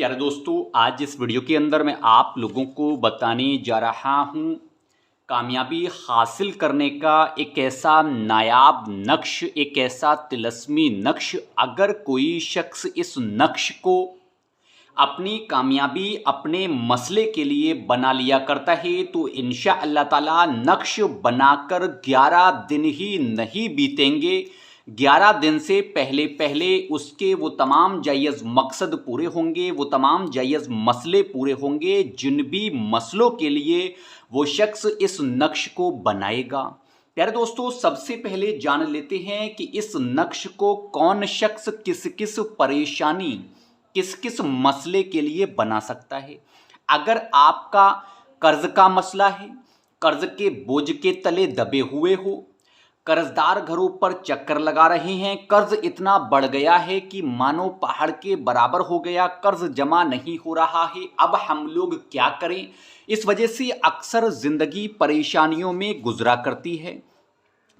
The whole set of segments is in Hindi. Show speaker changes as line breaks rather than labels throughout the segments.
प्यारे दोस्तों, आज इस वीडियो के अंदर मैं आप लोगों को बताने जा रहा हूँ कामयाबी हासिल करने का एक ऐसा नायाब नक्श, एक ऐसा तिलस्मी नक्श। अगर कोई शख्स इस नक्श को अपनी कामयाबी अपने मसले के लिए बना लिया करता है तो इंशाअल्लाह ताला नक्श बनाकर 11 दिन ही नहीं बीतेंगे, 11 दिन से पहले पहले उसके वो तमाम जायज़ मकसद पूरे होंगे, वो तमाम जायज़ मसले पूरे होंगे जिन भी मसलों के लिए वो शख्स इस नक्श को बनाएगा। प्यारे दोस्तों, सबसे पहले जान लेते हैं कि इस नक्श को कौन शख्स किस किस परेशानी, किस किस मसले के लिए बना सकता है। अगर आपका कर्ज का मसला है, कर्ज के बोझ के तले दबे हुए हो, कर्जदार घरों पर चक्कर लगा रहे हैं, कर्ज इतना बढ़ गया है कि मानो पहाड़ के बराबर हो गया, कर्ज जमा नहीं हो रहा है, अब हम लोग क्या करें। इस वजह से अक्सर जिंदगी परेशानियों में गुजरा करती है।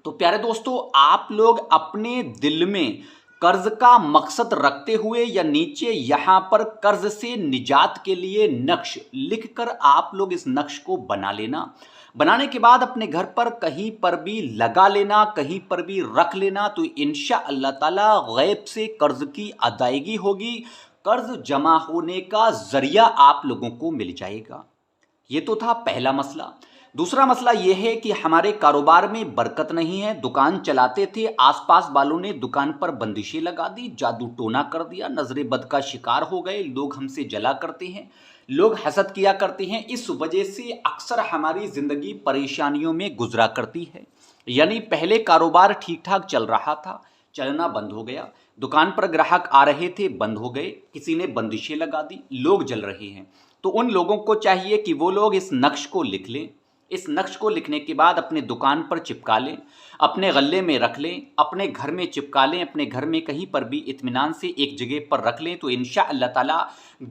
तो प्यारे दोस्तों, आप लोग अपने दिल में कर्ज का मकसद रखते हुए या नीचे यहाँ पर कर्ज से निजात के लिए नक्श लिखकर आप लोग इस नक्श को बना लेना। बनाने के बाद अपने घर पर कहीं पर भी लगा लेना, कहीं पर भी रख लेना, तो इंशाअल्लाह ताला गैब से कर्ज की अदायगी होगी, कर्ज जमा होने का जरिया आप लोगों को मिल जाएगा। ये तो था पहला मसला। दूसरा मसला यह है कि हमारे कारोबार में बरकत नहीं है। दुकान चलाते थे, आसपास वालों ने दुकान पर बंदिशें लगा दी, जादू टोना कर दिया, नजरे बद का शिकार हो गए, लोग हमसे जला करते हैं, लोग हसद किया करते हैं। इस वजह से अक्सर हमारी जिंदगी परेशानियों में गुजरा करती है। यानी पहले कारोबार ठीक ठाक चल रहा था, चलना बंद हो गया, दुकान पर ग्राहक आ रहे थे, बंद हो गए, किसी ने बंदिशें लगा दी, लोग जल रहे हैं। तो उन लोगों को चाहिए कि वो लोग इस नक्श को लिख लें। इस नक्श को लिखने के बाद अपने दुकान पर चिपका लें, अपने गले में रख लें, अपने घर में चिपका लें, अपने घर में कहीं पर भी इत्मीनान से एक जगह पर रख लें। तो इंशाअल्लाह ताला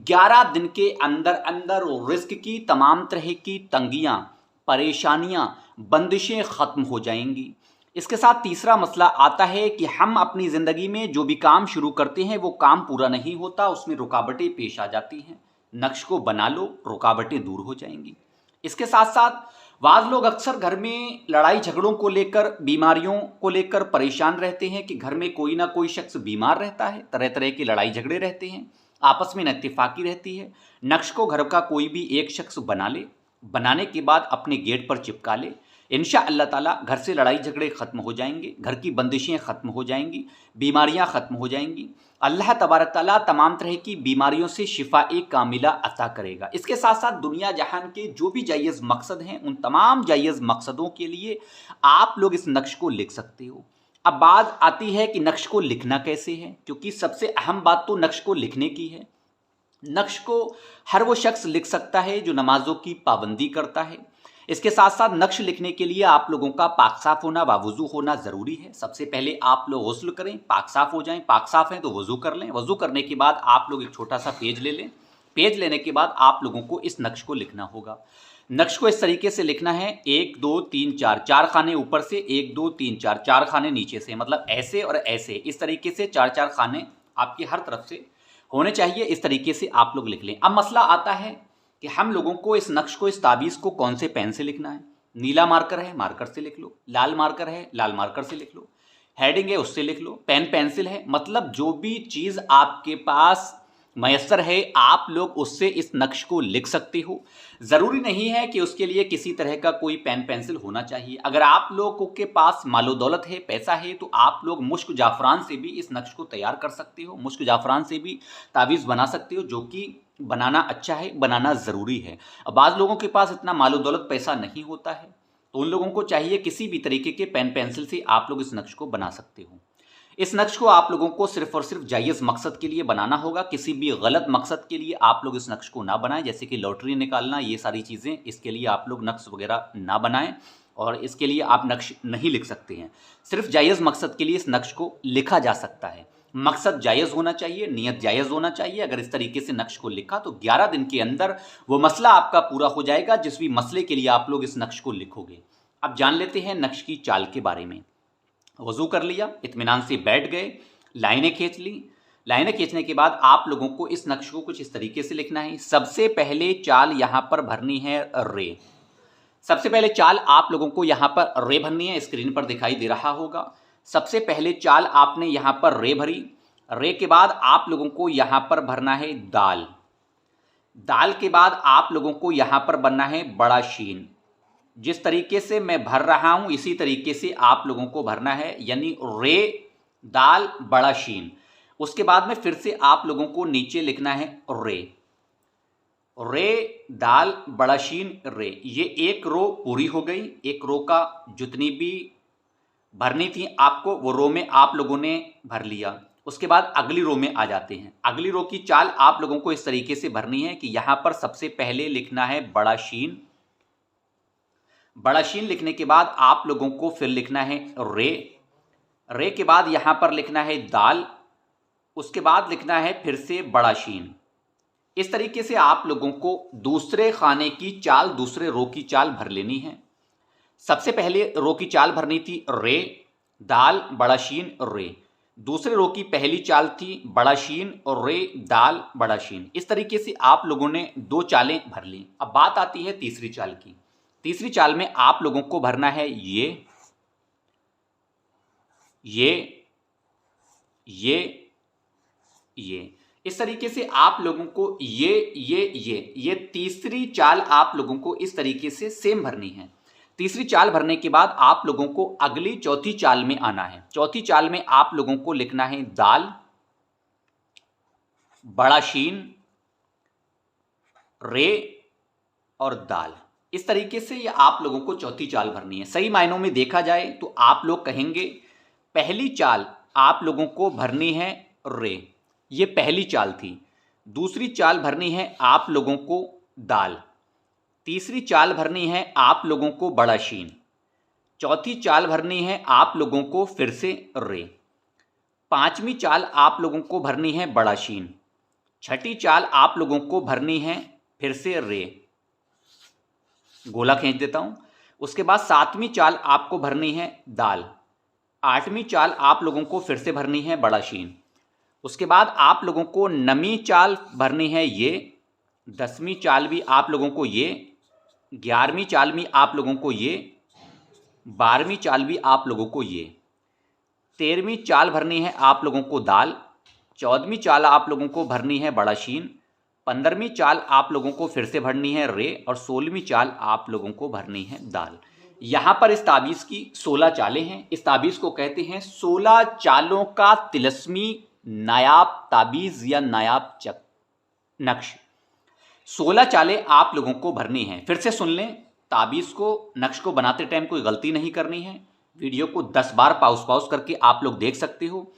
11 दिन के अंदर अंदर रिस्क की तमाम तरह की तंगियां, परेशानियां, बंदिशें ख़त्म हो जाएंगी। इसके साथ तीसरा मसला आता है कि हम अपनी ज़िंदगी में जो भी काम शुरू करते हैं वो काम पूरा नहीं होता, उसमें रुकावटें पेश आ जाती हैं। नक्श को बना लो, रुकावटें दूर हो जाएंगी। इसके साथ साथ बाज़ लोग अक्सर घर में लड़ाई झगड़ों को लेकर, बीमारियों को लेकर परेशान रहते हैं कि घर में कोई ना कोई शख्स बीमार रहता है, तरह तरह की लड़ाई झगड़े रहते हैं, आपस में इत्तेफाकी रहती है। नक्श को घर का कोई भी एक शख्स बना ले, बनाने के बाद अपने गेट पर चिपका ले, इंशाअल्लाह ताला घर से लड़ाई झगड़े ख़त्म हो जाएंगे, घर की बंदिशें ख़त्म हो जाएंगी, बीमारियां ख़त्म हो जाएंगी। अल्लाह तबारक ताला तमाम तरह की बीमारियों से शिफा कामिला अता करेगा। इसके साथ साथ दुनिया जहान के जो भी जायज़ मकसद हैं, उन तमाम जायज़ मकसदों के लिए आप लोग इस नक्श को लिख सकते हो। अब बात आती है कि नक्श को लिखना कैसे है, क्योंकि सबसे अहम बात तो नक्श को लिखने की है। नक्श को हर वो शख्स लिख सकता है जो नमाजों की पाबंदी करता है। इसके साथ साथ नक्श लिखने के लिए आप लोगों का पाक साफ होना, वावुज़ू होना ज़रूरी है। सबसे पहले आप लोग गुस्ल करें, पाक साफ हो जाएं, पाक साफ हैं तो वज़ू कर लें। वज़ू करने के बाद आप लोग एक छोटा सा पेज ले लें। पेज लेने के बाद आप लोगों को इस नक्श को लिखना होगा। नक्श को इस तरीके से लिखना है, 1 2 3 4, 4 खाने ऊपर से, 1 2 3 4, 4 खाने नीचे से, मतलब ऐसे और ऐसे, इस तरीके से 4 खाने आपकी हर तरफ से होने चाहिए। इस तरीके से आप लोग लिख लें। अब मसला आता है कि हम लोगों को इस नक्श को, इस ताबीज़ को कौन से पेन से लिखना है। नीला मार्कर है, मार्कर से लिख लो। लाल मार्कर है, लाल मार्कर से लिख लो। हेडिंग है, उससे लिख लो। पेन पेंसिल है, मतलब जो भी चीज़ आपके पास मयसर है आप लोग उससे इस नक्श को लिख सकते हो। ज़रूरी नहीं है कि उसके लिए किसी तरह का कोई पेन पेंसिल होना चाहिए। अगर आप लोगों के पास मालो दौलत है, पैसा है, तो आप लोग मुश्क जाफ़रान से भी इस नक्श को तैयार कर सकते हो। मुश्क जाफ़रान से भी तावीज़ बना सकते हो, जो कि बनाना अच्छा है, बनाना ज़रूरी है। अब बाज़ लोगों के पास इतना मालो दौलत पैसा नहीं होता है, तो उन लोगों को चाहिए किसी भी तरीके के पेन पेंसिल से आप लोग इस नक्श को बना सकते हो। इस नक्श को आप लोगों को सिर्फ और सिर्फ जायज़ मकसद के लिए बनाना होगा। किसी भी गलत मकसद के लिए आप लोग इस नक्श को ना बनाएं, जैसे कि लॉटरी निकालना, ये सारी चीज़ें, इसके लिए आप लोग नक्श वगैरह ना बनाएं और इसके लिए आप नक्श नहीं लिख सकते हैं। सिर्फ जायज़ मकसद के लिए इस नक्श को लिखा जा सकता है। मकसद जायज़ होना चाहिए, नियत जायज़ होना चाहिए। अगर इस तरीके से नक्श को लिखा तो 11 दिन के अंदर वो मसला आपका पूरा हो जाएगा, जिस भी मसले के लिए आप लोग इस नक्श को लिखोगे। अब जान लेते हैं नक्श की चाल के बारे में। वज़ू कर लिया, इत्मीनान से बैठ गए, लाइनें खींच ली, लाइनें खींचने के बाद आप लोगों को इस नक्श को कुछ इस तरीके से लिखना है। सबसे पहले चाल यहाँ पर भरनी है रे। सबसे पहले चाल आप लोगों को यहाँ पर रे भरनी है, स्क्रीन पर दिखाई दे रहा होगा। सबसे पहले चाल आपने यहाँ पर रे भरी। रे के बाद आप लोगों को यहाँ पर भरना है दाल। दाल के बाद आप लोगों को यहाँ पर बनना है बड़ा शीन। जिस तरीके से मैं भर रहा हूँ इसी तरीके से आप लोगों को भरना है, यानी रे दाल बड़ा शीन। उसके बाद में फिर से आप लोगों को नीचे लिखना है रे। रे दाल बड़ा शीन रे। ये एक रो पूरी हो गई। एक रो का जितनी भी भरनी थी आपको वो रो में आप लोगों ने भर लिया। उसके बाद अगली रो में आ जाते हैं। अगली रो की चाल आप लोगों को इस तरीके से भरनी है कि यहाँ पर सबसे पहले लिखना है बड़ा शीन। बड़ा शीन लिखने के बाद आप लोगों को फिर लिखना है रे। रे के बाद यहाँ पर लिखना है दाल। उसके बाद लिखना है फिर से बड़ा शीन। इस तरीके से आप लोगों को दूसरे खाने की चाल, दूसरे रो की चाल भर लेनी है। सबसे पहले रो की चाल भरनी थी रे दाल बड़ा शीन रे। दूसरे रो की पहली चाल थी बड़ा शीन और रे दाल बड़ा शीन। इस तरीके से आप लोगों ने 2 चालें भर ली। अब बात आती है तीसरी चाल की। तीसरी चाल में आप लोगों को भरना है ये इस तरीके से आप लोगों को ये तीसरी चाल आप लोगों को इस तरीके से सेम भरनी है। तीसरी चाल भरने के बाद आप लोगों को अगली चौथी चाल में आना है। चौथी चाल में आप लोगों को लिखना है दाल बड़ा शीन रे और दाल। इस तरीके से ये आप लोगों को चौथी चाल भरनी है। सही मायनों में देखा जाए तो आप लोग कहेंगे पहली चाल आप लोगों को भरनी है रे, ये पहली चाल थी। दूसरी चाल भरनी है आप लोगों को दाल। तीसरी चाल भरनी है आप लोगों को बड़ा शीन। चौथी चाल भरनी है आप लोगों को फिर से रे। पांचवी चाल आप लोगों को भरनी है बड़ा शीन। छठी चाल आप लोगों को भरनी है फिर से रे। गोला खींच देता हूं। उसके बाद सातवीं चाल आपको भरनी है दाल। आठवीं चाल आप लोगों को फिर से भरनी है बड़ा शीन। उसके बाद आप लोगों को नवीं चाल भरनी है ये। 10वीं चाल भी आप लोगों को ये। 11वीं चाल भी आप लोगों को ये। 12वीं चाल भी आप लोगों को ये। 13वीं चाल भरनी है आप लोगों को दाल। 14वीं चाल आप लोगों को भरनी है बड़ा शीन। 15वीं चाल आप लोगों को फिर से भरनी है रे और 16वीं चाल आप लोगों को भरनी है दाल। यहाँ पर इस ताबीज़ की 16 चालें हैं। इस ताबीज़ को कहते हैं 16 चालों का तिलस्मी नायाब ताबीज़ या नायाब नक्श। 16 चालें आप लोगों को भरनी हैं। फिर से सुन लें, ताबीज़ को नक्श को बनाते टाइम कोई गलती नहीं करनी है। वीडियो को 10 बार पॉज करके आप लोग देख सकते हो।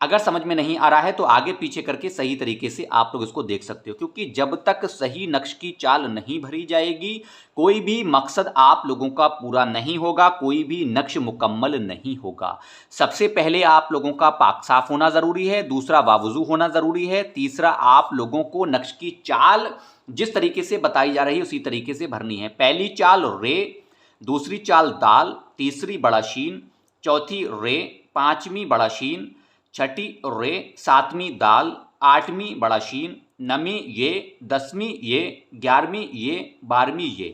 अगर समझ में नहीं आ रहा है तो आगे पीछे करके सही तरीके से आप लोग इसको देख सकते हो, क्योंकि जब तक सही नक्श की चाल नहीं भरी जाएगी कोई भी मकसद आप लोगों का पूरा नहीं होगा, कोई भी नक्श मुकम्मल नहीं होगा। सबसे पहले आप लोगों का पाक साफ होना ज़रूरी है। दूसरा बावुज़ू होना ज़रूरी है। तीसरा आप लोगों को नक्श की चाल जिस तरीके से बताई जा रही है उसी तरीके से भरनी है। पहली चाल रे, दूसरी चाल दाल, तीसरी बड़ा शीन, चौथी रे, पाँचवीं बड़ा शीन, छठी रे, सातवीं दाल, आठवीं बड़ा शीन, नवीं ये, 10वीं ये, 11वीं ये, 12वीं ये,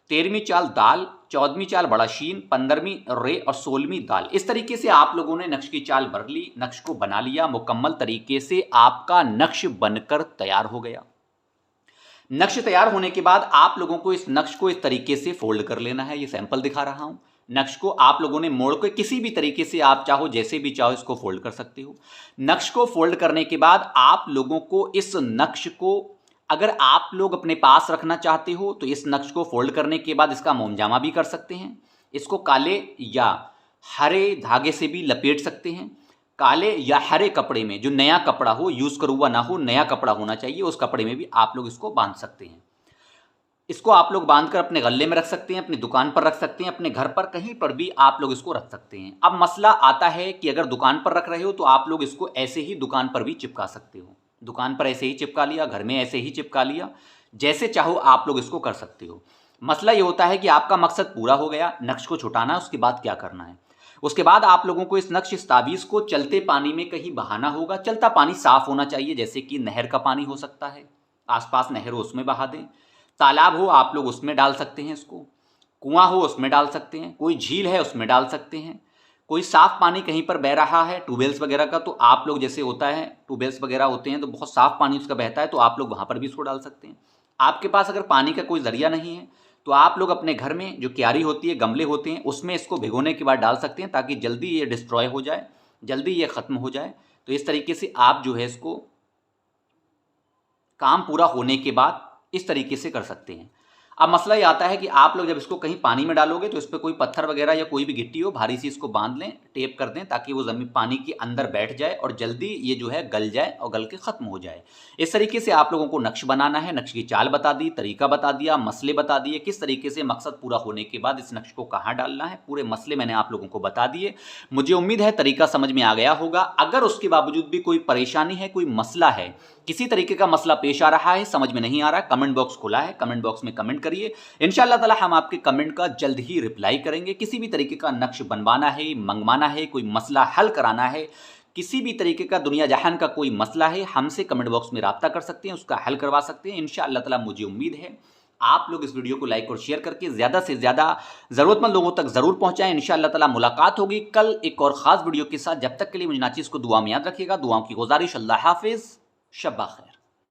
13वीं चाल दाल, 14वीं चाल बड़ा शीन, 15वीं रे और 16वीं दाल। इस तरीके से आप लोगों ने नक्श की चाल भर ली, नक्श को बना लिया मुकम्मल तरीके से। आपका नक्श बनकर तैयार हो गया। नक्श तैयार होने के बाद आप लोगों को इस नक्श को इस तरीके से फोल्ड कर लेना है। ये सैंपल दिखा रहा हूं। नक्श को आप लोगों ने मोड़ के किसी भी तरीके से आप चाहो जैसे भी चाहो इसको फोल्ड कर सकते हो। नक्श को फोल्ड करने के बाद आप लोगों को इस नक्श को अगर आप लोग अपने पास रखना चाहते हो तो इस नक्श को फोल्ड करने के बाद इसका मोमजामा भी कर सकते हैं। इसको काले या हरे धागे से भी लपेट सकते हैं। काले या हरे कपड़े में, जो नया कपड़ा हो, यूज़ करा हुआ ना हो, नया कपड़ा होना चाहिए, उस कपड़े में भी आप लोग इसको बांध सकते हैं। इसको आप लोग बांधकर अपने गले में रख सकते हैं, अपनी दुकान पर रख सकते हैं, अपने घर पर कहीं पर भी आप लोग इसको रख सकते हैं। अब मसला आता है कि अगर दुकान पर रख रहे हो तो आप लोग इसको ऐसे ही दुकान पर भी चिपका सकते हो। दुकान पर ऐसे ही चिपका लिया, घर में ऐसे ही चिपका लिया, जैसे चाहो आप लोग इसको कर सकते हो। मसला ये होता है कि आपका मकसद पूरा हो गया, नक्श को छुटाना है, उसके बाद क्या करना है। उसके बाद आप लोगों को इस नक्श इस तावीज़ को चलते पानी में कहीं बहाना होगा। चलता पानी साफ़ होना चाहिए, जैसे कि नहर का पानी हो सकता है, आसपास नहर हो उसमें बहा दें, तालाब हो आप लोग उसमें डाल सकते हैं इसको, कुआं हो उसमें डाल सकते हैं, कोई झील है उसमें डाल सकते हैं, कोई साफ़ पानी कहीं पर बह रहा है ट्यूबवेल्स वगैरह का, तो आप लोग जैसे होता है ट्यूबवेल्स वगैरह होते हैं तो बहुत साफ़ पानी उसका बहता है, तो आप लोग वहाँ पर भी इसको डाल सकते हैं। आपके पास अगर पानी का कोई ज़रिया नहीं है तो आप लोग अपने घर में जो क्यारी होती है, गमले होते हैं, उसमें इसको भिगोने के बाद डाल सकते हैं ताकि जल्दी ये डिस्ट्रॉय हो जाए, जल्दी ये ख़त्म हो जाए। तो इस तरीके से आप जो है इसको काम पूरा होने के बाद इस तरीके से कर सकते हैं। अब मसला ये आता है कि आप लोग जब इसको कहीं पानी में डालोगे तो इस पर कोई पत्थर वगैरह या कोई भी गिट्टी हो भारी सी, इसको बांध लें, टेप कर दें ताकि वो ज़मीन पानी के अंदर बैठ जाए और जल्दी ये जो है गल जाए और गल के ख़त्म हो जाए। इस तरीके से आप लोगों को नक्श बनाना है। नक्श की चाल बता दी, तरीका बता दिया, मसले बता दिए, किस तरीके से मकसद पूरा होने के बाद इस नक्श को कहाँ डालना है, पूरे मसले मैंने आप लोगों को बता दिए। मुझे उम्मीद है तरीका समझ में आ गया होगा। अगर उसके बावजूद भी कोई परेशानी है, कोई मसला है, किसी तरीके का मसला पेश आ रहा है, समझ में नहीं आ रहा, कमेंट बॉक्स खुला है, कमेंट बॉक्स में कमेंट करिए। इंशाअल्लाह ताला हम आपके कमेंट का जल्द ही रिप्लाई करेंगे। किसी भी तरीके का नक्श बनवाना है, मंगवाना है, कोई मसला हल कराना है, किसी भी तरीके का दुनिया जहान का कोई मसला है, हमसे कमेंट बॉक्स में राब्ता कर सकते हैं, उसका हल करवा सकते हैं इंशाअल्लाह ताला। मुझे उम्मीद है आप लोग इस वीडियो को लाइक और शेयर करके ज़्यादा से ज़्यादा ज़रूरतमंद लोगों तक ज़रूर पहुँचाएं। इंशाअल्लाह ताला मुलाकात होगी कल एक और ख़ास वीडियो के साथ। जब तक के लिए मुझे नाचीज़ को दुआ में याद रखिएगा। दुआओं की गुजारिश। अल्लाह हाफिज़, शब्बा खैर।